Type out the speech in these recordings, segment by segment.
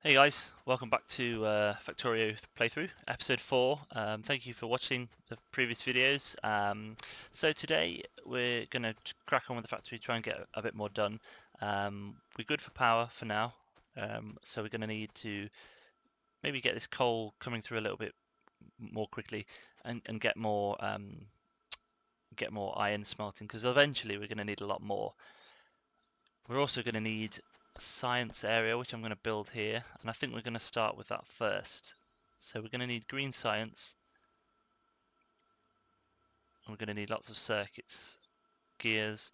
Hey guys, welcome back to Factorio playthrough, episode 4. Thank you for watching the previous videos. So today we're going to crack on with the factory, try and get a bit more done. We're good for power for now, so we're going to need to maybe get this coal coming through a little bit more quickly and get more iron smelting, because eventually we're going to need a lot more. We're also going to need a science area, which I'm going to build here, and I think we're going to start with that first. So we're going to need green science, and we're going to need lots of circuits, gears.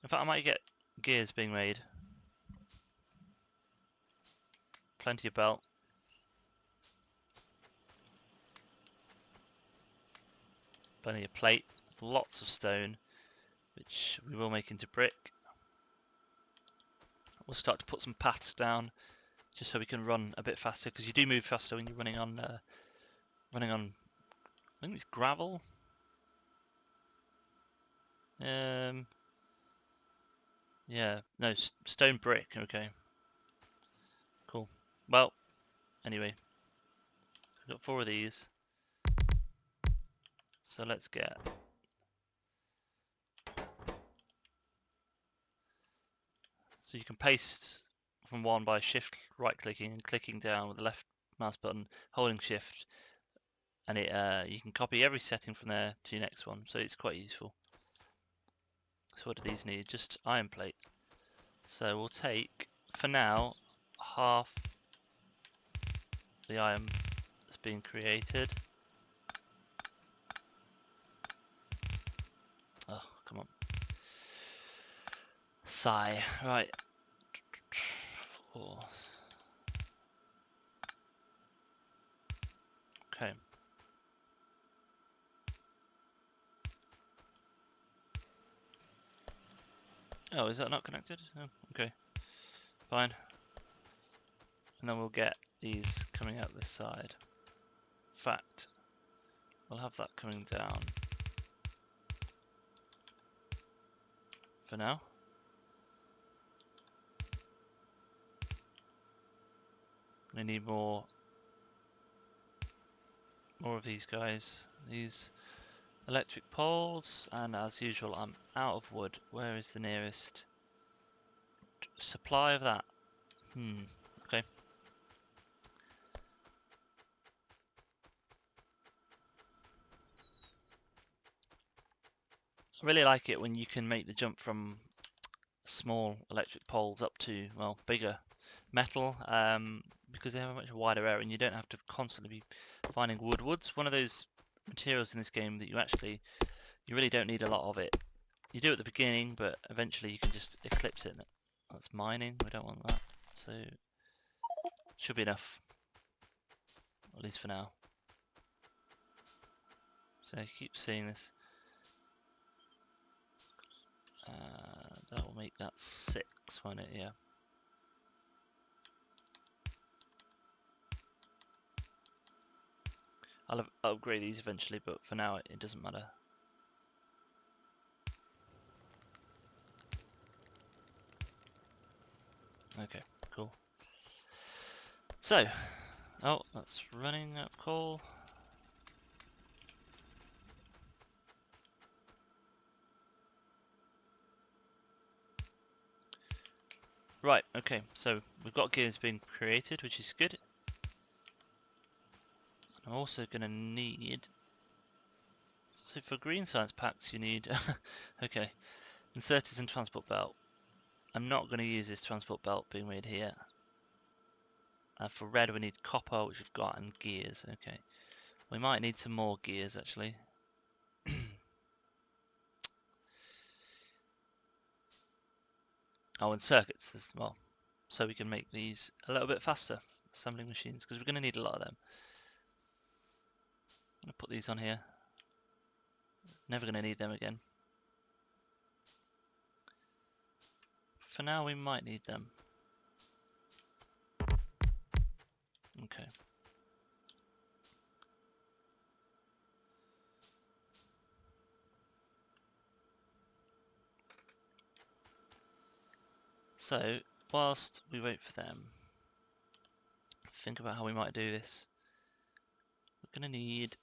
In fact, I might get gears being made. Plenty of belt. Plenty of plate. Lots of stone, which we will make into brick. We'll start to put some paths down, just so we can run a bit faster, because you do move faster when you're running on, I think it's gravel. Yeah, no, stone brick, okay. Cool. Well, anyway, we've got 4 of these. So let's get... So you can paste from one by shift right clicking and clicking down with the left mouse button, holding shift, and you can copy every setting from there to your next one, so it's quite useful. So what do these need? Just iron plate. So we'll take, for now, half the iron that's being created. Oh, come on. Sigh. Right. 4. Okay. Oh, is that not connected? Oh, okay. Fine. And then we'll get these coming out this side. Fact. We'll have that coming down for now. We need more of these guys. These electric poles, and as usual I'm out of wood. Where is the nearest supply of that? Okay. I really like it when you can make the jump from small electric poles up to, well, bigger metal, because they have a much wider area and you don't have to constantly be finding wood. Wood's one of those materials in this game that you really don't need a lot of it. You do at the beginning, but eventually you can just eclipse it. That's mining, we don't want that. So, should be enough. At least for now. So I keep seeing this. That will make that 6, won't it? Yeah. I'll upgrade these eventually, but for now it doesn't matter. Okay, cool. So, oh, that's running out of coal. Right, okay, so we've got gears being created, which is good. I'm also going to need... So for green science packs you need... okay, inserters and transport belt. I'm not going to use this transport belt being made here. For red we need copper, which we've got, and gears, okay. We might need some more gears actually. Oh, and circuits as well, so we can make these a little bit faster, assembling machines, because we're going to need a lot of them. I'm going to put these on here. Never going to need them again. For now we might need them. Okay. So, whilst we wait for them, think about how we might do this. We're going to need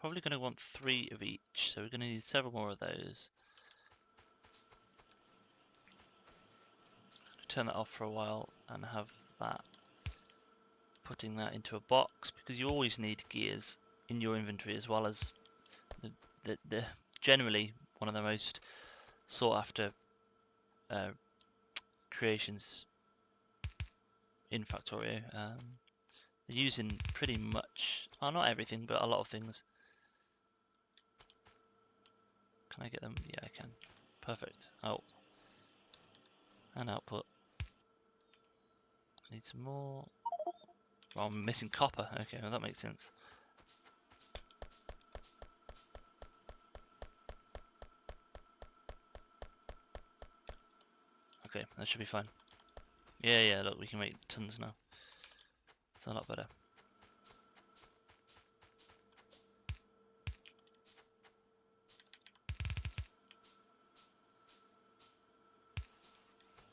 probably going to want 3 of each, so we're going to need several more of those. Turn that off for a while and have that, putting that into a box, because you always need gears in your inventory, as well as the generally one of the most sought after creations in Factorio. They're using pretty much, well, not everything, but a lot of things. Can I get them? Yeah, I can. Perfect. Oh, and output. I need some more. Well, I'm missing copper. Okay, well that makes sense. Okay, that should be fine. Yeah, look, we can make tons now. It's a lot better.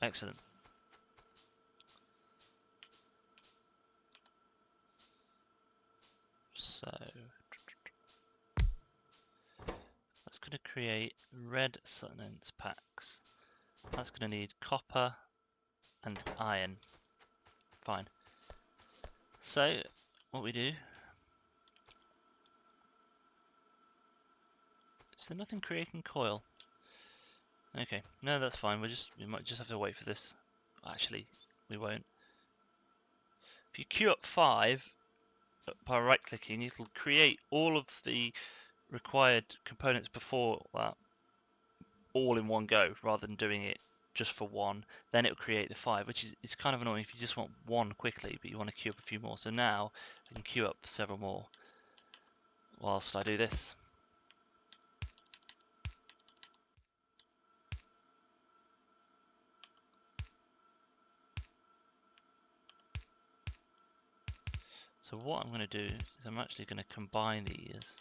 Excellent. So that's going to create red sustenance packs. That's going to need copper and iron. Fine. So what we do, is there nothing creating coil? Okay, no, that's fine. We might just have to wait for this. Actually, we won't. If you queue up 5 by right-clicking, it'll create all of the required components before that all in one go, rather than doing it just for one. Then it'll create the 5, which is it's kind of annoying if you just want one quickly, but you want to queue up a few more. So now I can queue up several more whilst I do this. So what I'm going to do is I'm actually going to combine these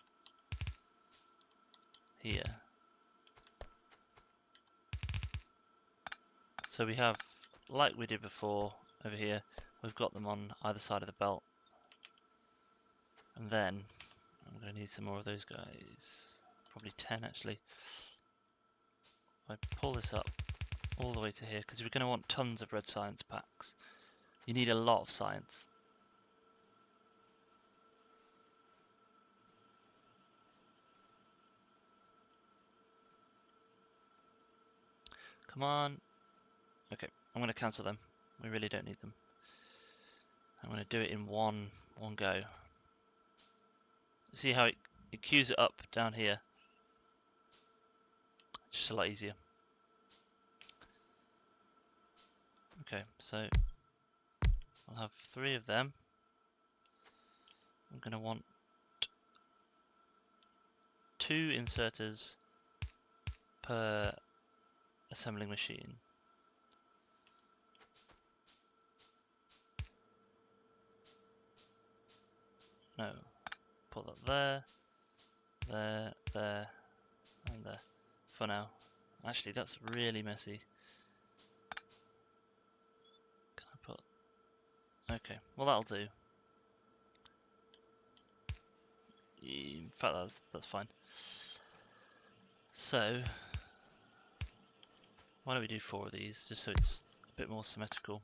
here. So we have, like we did before over here, we've got them on either side of the belt. And then I'm going to need some more of those guys. Probably 10 actually. If I pull this up all the way to here, because we're going to want tons of red science packs. You need a lot of science. Come on. Okay, I'm going to cancel them. We really don't need them. I'm going to do it in one go. See how it queues it up down here? Just a lot easier. Okay, so I'll have 3 of them. I'm going to want 2 inserters per assembling machine. No, put that there, there, and there for now. Actually, that's really messy. Can I put... Okay, well that'll do. In fact, that's fine. So, why don't we do 4 of these, just so it's a bit more symmetrical.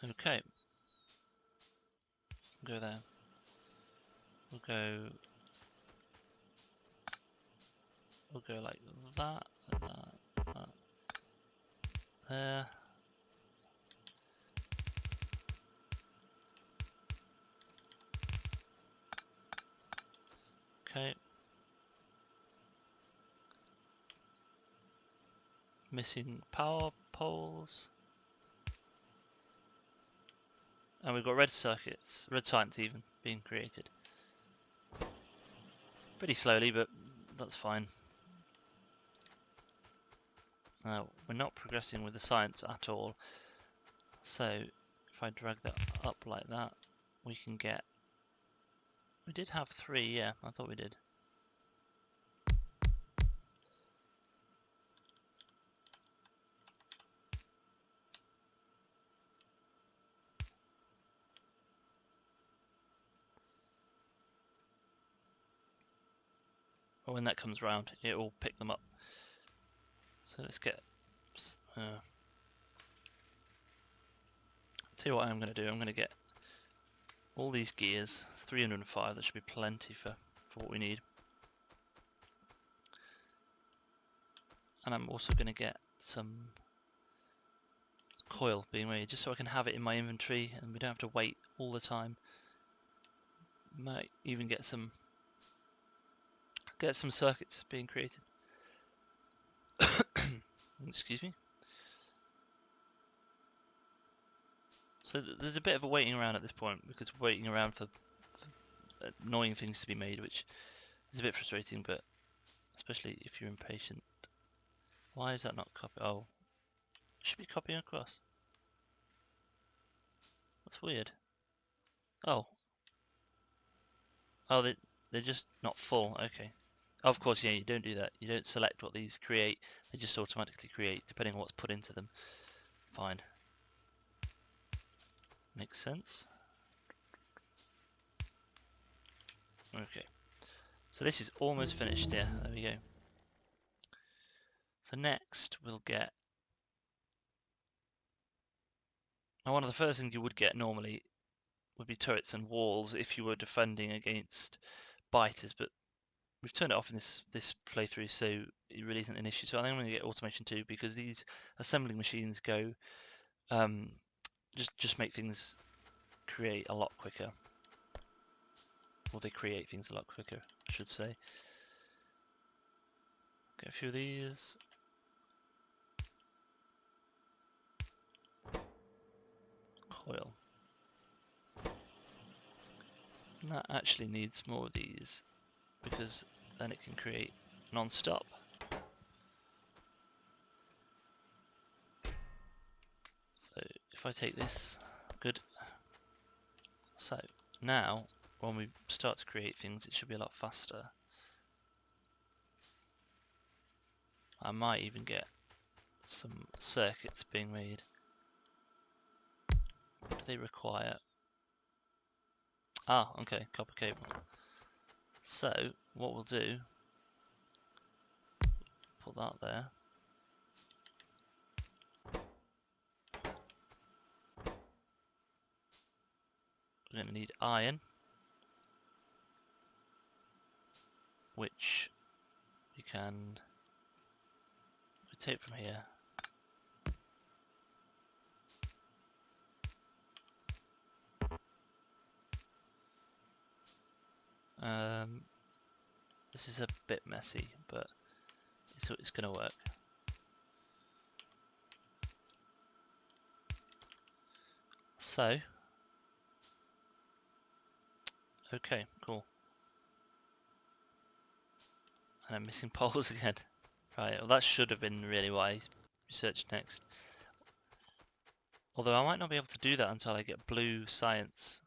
Okay. Go there. We'll go like that, that. There. Okay. Missing power poles. And we've got red circuits, red science even, being created. Pretty slowly, but that's fine. Now, we're not progressing with the science at all. So, if I drag that up like that, we did have 3, yeah, I thought we did. Or when that comes round, it will pick them up. So let's get... tell you what I'm going to do, I'm going to get all these gears, 305, that should be plenty for what we need. And I'm also going to get some coil being made, just so I can have it in my inventory and we don't have to wait all the time. Might even get some circuits being created. Excuse me. So there's a bit of a waiting around at this point, because we're waiting around for annoying things to be made, which is a bit frustrating, but especially if you're impatient. Why is that not copy? Oh, it should be copying across. That's weird. Oh, they're just not full. Okay. Of course, yeah, you don't do that. You don't select what these create. They just automatically create depending on what's put into them. Fine. Makes sense. Okay. So this is almost finished. Yeah, there we go. So next we'll get... Now one of the first things you would get normally would be turrets and walls if you were defending against biters, but we've turned it off in this playthrough, so it really isn't an issue. So I think I'm going to get automation too, because these assembling machines go just make things create a lot quicker. Or they create things a lot quicker, I should say. Get a few of these. Coil. And that actually needs more of these, because then it can create non-stop. So if I take this, good. So now when we start to create things, it should be a lot faster. I might even get some circuits being made. What do they require? Ah, okay, copper cable. So what we'll do, put that there. We're going to need iron, which we can take from here. This is a bit messy, but it's going to work. So, okay, cool. And I'm missing poles again. Right, well that should have been really what I researched next. Although I might not be able to do that until I get blue science.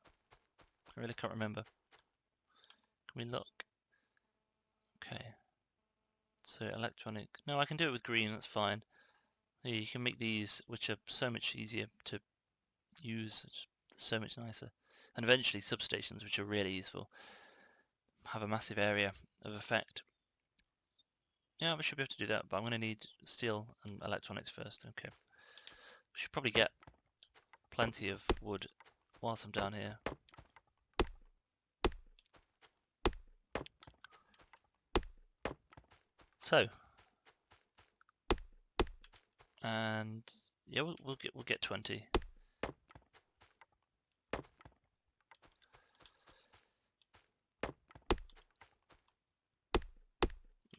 I really can't remember. Can we look? Okay. So electronic. No, I can do it with green, that's fine. Yeah, you can make these, which are so much easier to use, it's so much nicer. And eventually substations, which are really useful, have a massive area of effect. Yeah, we should be able to do that, but I'm going to need steel and electronics first. Okay. We should probably get plenty of wood whilst I'm down here. So, and yeah, we'll get 20.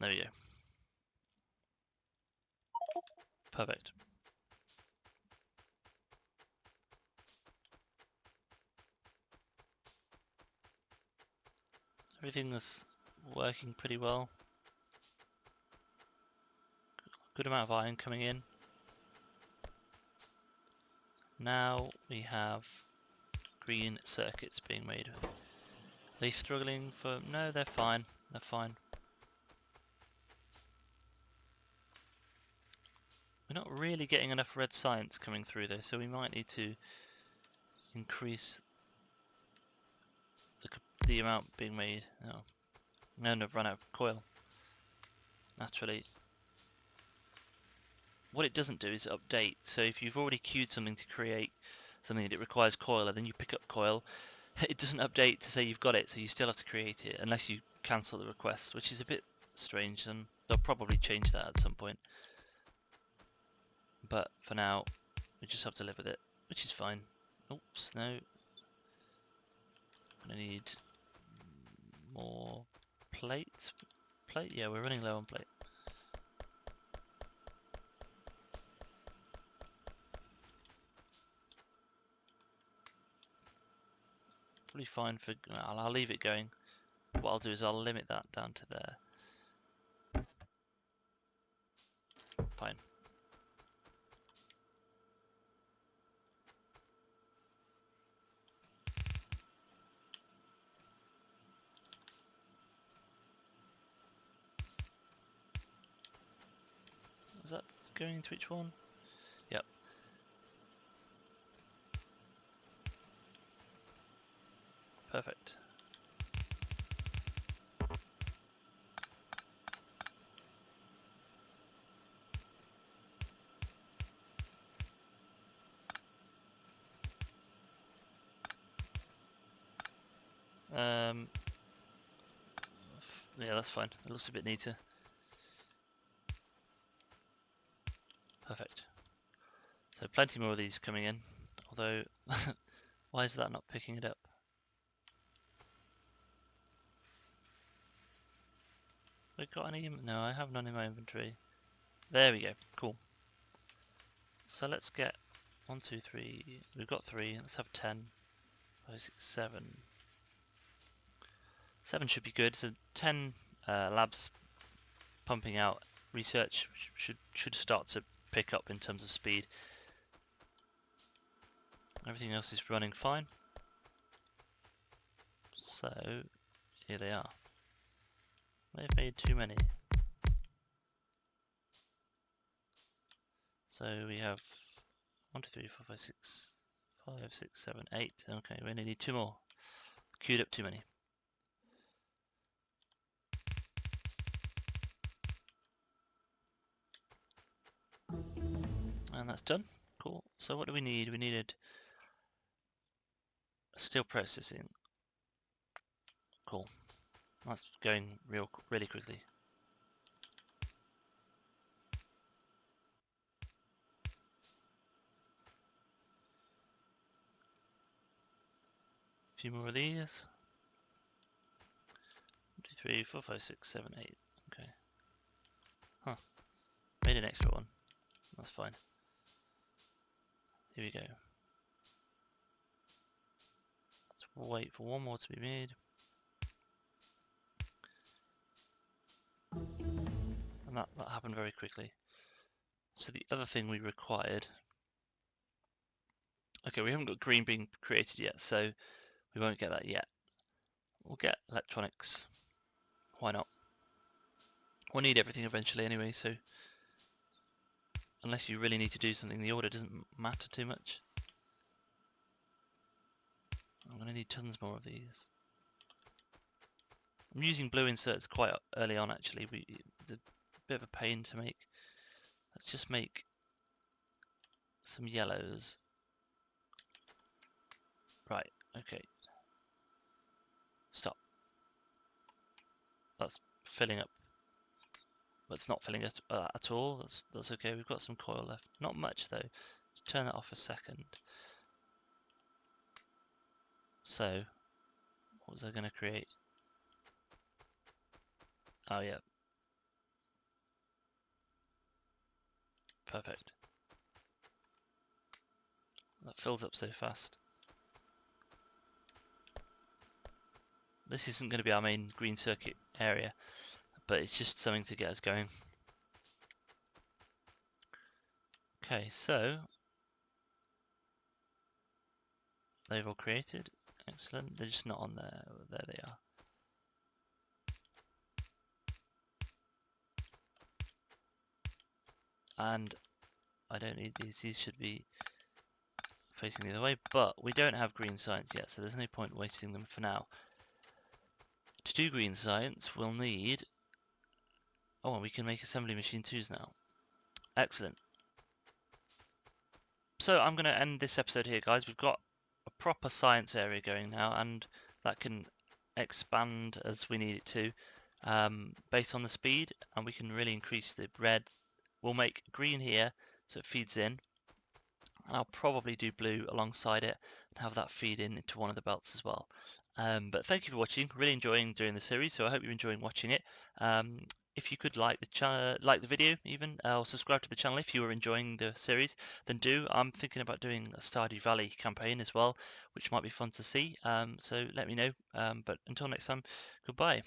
There we go. Perfect. Everything is working pretty well. Good amount of iron coming in. Now we have green circuits being made. they struggling for... No, they're fine. They're fine. We're not really getting enough red science coming through though, so we might need to increase the amount being made. Oh, no, I've run out of coil. Naturally. What it doesn't do is update, so if you've already queued something to create something that it requires coil and then you pick up coil, it doesn't update to say you've got it, so you still have to create it unless you cancel the request, which is a bit strange, and they'll probably change that at some point. But for now, we just have to live with it, which is fine. Oops, no. I need more plate. Plate? Yeah, we're running low on plate. Probably fine for... I'll leave it going. What I'll do is I'll limit that down to there. Fine. Is that going into each one? Yep. Perfect. Yeah, that's fine. It looks a bit neater. Perfect. So plenty more of these coming in, although why is that not picking it up? Have I got any? No, I have none in my inventory. There we go. Cool. So let's get 1, 2, 3. We've got 3. Let's have 10. 5, 6, 7. 7 should be good. So 10 labs pumping out research should start to pick up in terms of speed. Everything else is running fine. So here they are. They've made too many. So we have 1, 2, 3, 4, 5, 6, 5, 6, 7, 8. Okay, we only need 2 more. Queued up too many. And that's done. Cool. So what do we need? We needed steel processing. Cool. That's going really quickly. A few more of these. 1, 2, 3, 4, 5, 6, 7, 8. Okay. Huh. Made an extra one. That's fine. Here we go. Let's wait for one more to be made. And that happened very quickly. So the other thing we required... Okay, we haven't got green being created yet, so we won't get that yet. We'll get electronics. Why not? We'll need everything eventually anyway, so... Unless you really need to do something, the order doesn't matter too much. I'm going to need tons more of these. I'm using blue inserts quite early on actually. It's a bit of a pain to make. Let's just make some yellows. Right, okay. Stop. That's filling up. But it's not filling it at all. That's okay. We've got some coil left. Not much though. Turn that off a second. So, what was I going to create? Oh yeah. Perfect. That fills up so fast. This isn't going to be our main green circuit area, but it's just something to get us going. Okay, so they've all created. Excellent. They're just not on there. There they are. And I don't need these. These should be facing the other way, but we don't have green science yet, so there's no point wasting them for now. To do green science, we'll need... Oh, and we can make assembly machine 2s now. Excellent. So I'm going to end this episode here, guys. We've got a proper science area going now, and that can expand as we need it to, based on the speed, and we can really increase the red. We'll make green here, so it feeds in. And I'll probably do blue alongside it and have that feed in into one of the belts as well. But thank you for watching. Really enjoying doing the series, so I hope you're enjoying watching it. If you could like the video even, or subscribe to the channel if you are enjoying the series, then do. I'm thinking about doing a Stardew Valley campaign as well, which might be fun to see. So let me know. But until next time, goodbye.